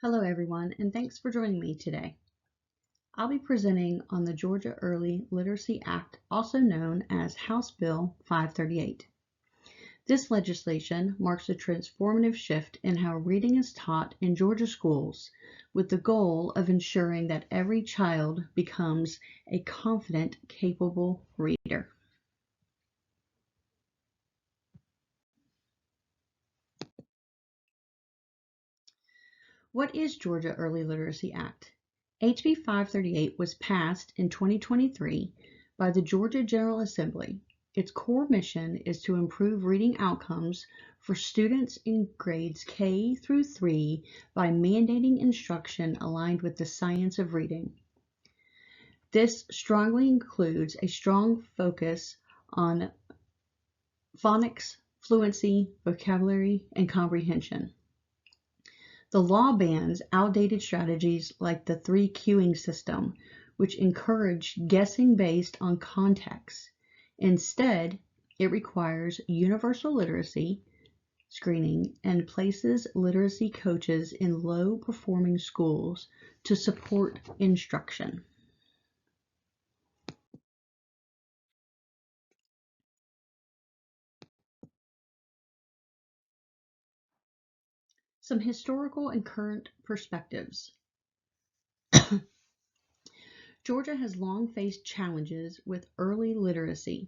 Hello everyone, and thanks for joining me today. I'll be presenting on the Georgia Early Literacy Act, also known as House Bill 538. This legislation marks a transformative shift in how reading is taught in Georgia schools, with the goal of ensuring that every child becomes a confident, capable reader. What is Georgia Early Literacy Act? HB 538 was passed in 2023 by the Georgia General Assembly. Its core mission is to improve reading outcomes for students in grades K through 3 by mandating instruction aligned with the science of reading. This strongly includes a strong focus on phonics, fluency, vocabulary, and comprehension. The law bans outdated strategies like the 3 cueing system, which encourage guessing based on context. Instead, it requires universal literacy screening and places literacy coaches in low-performing schools to support instruction. Some historical and current perspectives. Georgia has long faced challenges with early literacy.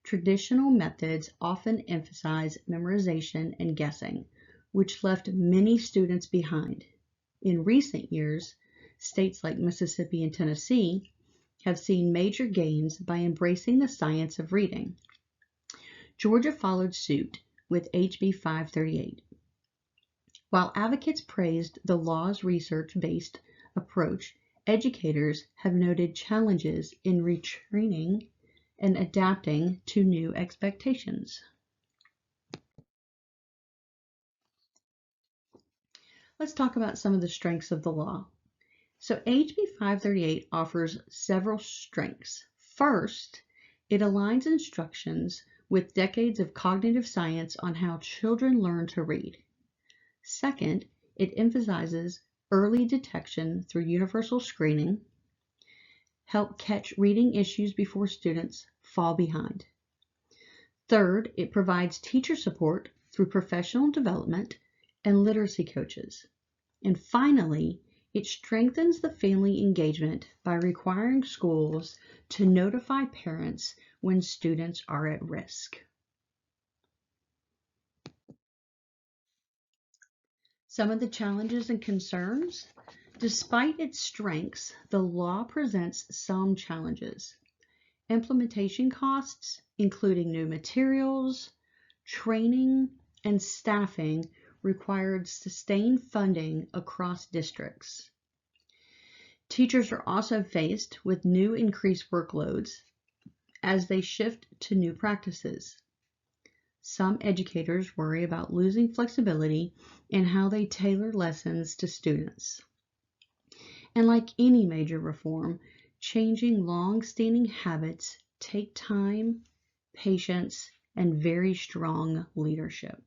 Traditional methods often emphasize memorization and guessing, which left many students behind. In recent years, states like Mississippi and Tennessee have seen major gains by embracing the science of reading. Georgia followed suit with HB 538. While advocates praised the law's research-based approach, educators have noted challenges in retraining and adapting to new expectations. Let's talk about some of the strengths of the law. So HB 538 offers several strengths. First, it aligns instructions with decades of cognitive science on how children learn to read. Second, it emphasizes early detection through universal screening, help catch reading issues before students fall behind. Third, it provides teacher support through professional development and literacy coaches. And finally, it strengthens the family engagement by requiring schools to notify parents when students are at risk. Some of the challenges and concerns. Despite its strengths, the law presents some challenges. Implementation costs, including new materials, training, and staffing, required sustained funding across districts. Teachers are also faced with new increased workloads as they shift to new practices. Some educators worry about losing flexibility in how they tailor lessons to students. And like any major reform, changing long-standing habits take time, patience, and very strong leadership.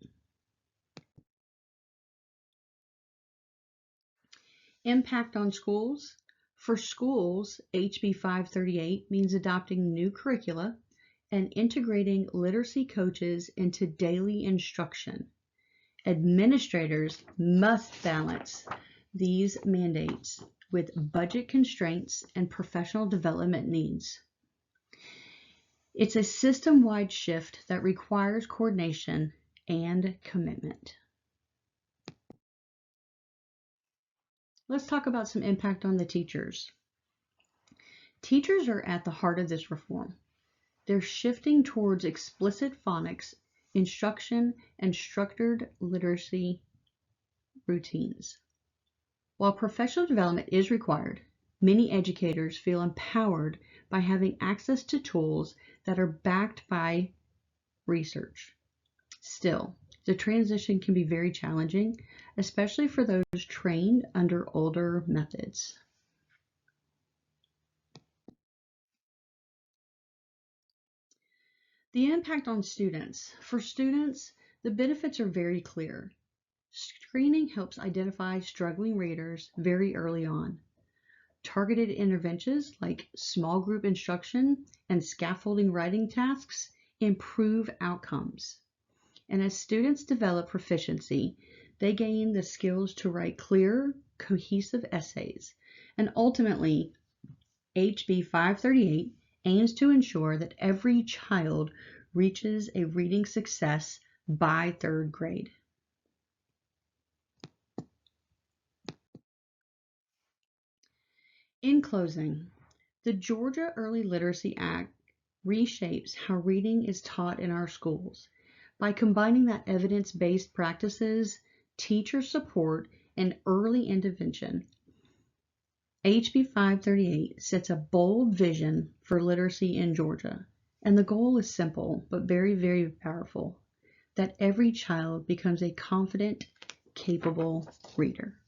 Impact on schools. For schools, HB 538 means adopting new curricula and integrating literacy coaches into daily instruction. Administrators must balance these mandates with budget constraints and professional development needs. It's a system-wide shift that requires coordination and commitment. Let's talk about some impact on the teachers. Teachers are at the heart of this reform. They're shifting towards explicit phonics instruction and structured literacy routines. While professional development is required, many educators feel empowered by having access to tools that are backed by research. Still, the transition can be very challenging, especially for those trained under older methods. The impact on students. For students, the benefits are very clear. Screening helps identify struggling readers very early on. Targeted interventions like small group instruction and scaffolding writing tasks improve outcomes. And as students develop proficiency, they gain the skills to write clear, cohesive essays. And ultimately, HB 538 aims to ensure that every child reaches a reading success by third grade. In closing, the Georgia Early Literacy Act reshapes how reading is taught in our schools by combining that evidence-based practices, teacher support, and early intervention. HB 538 sets a bold vision for literacy in Georgia, and the goal is simple but very, very powerful, that every child becomes a confident, capable reader.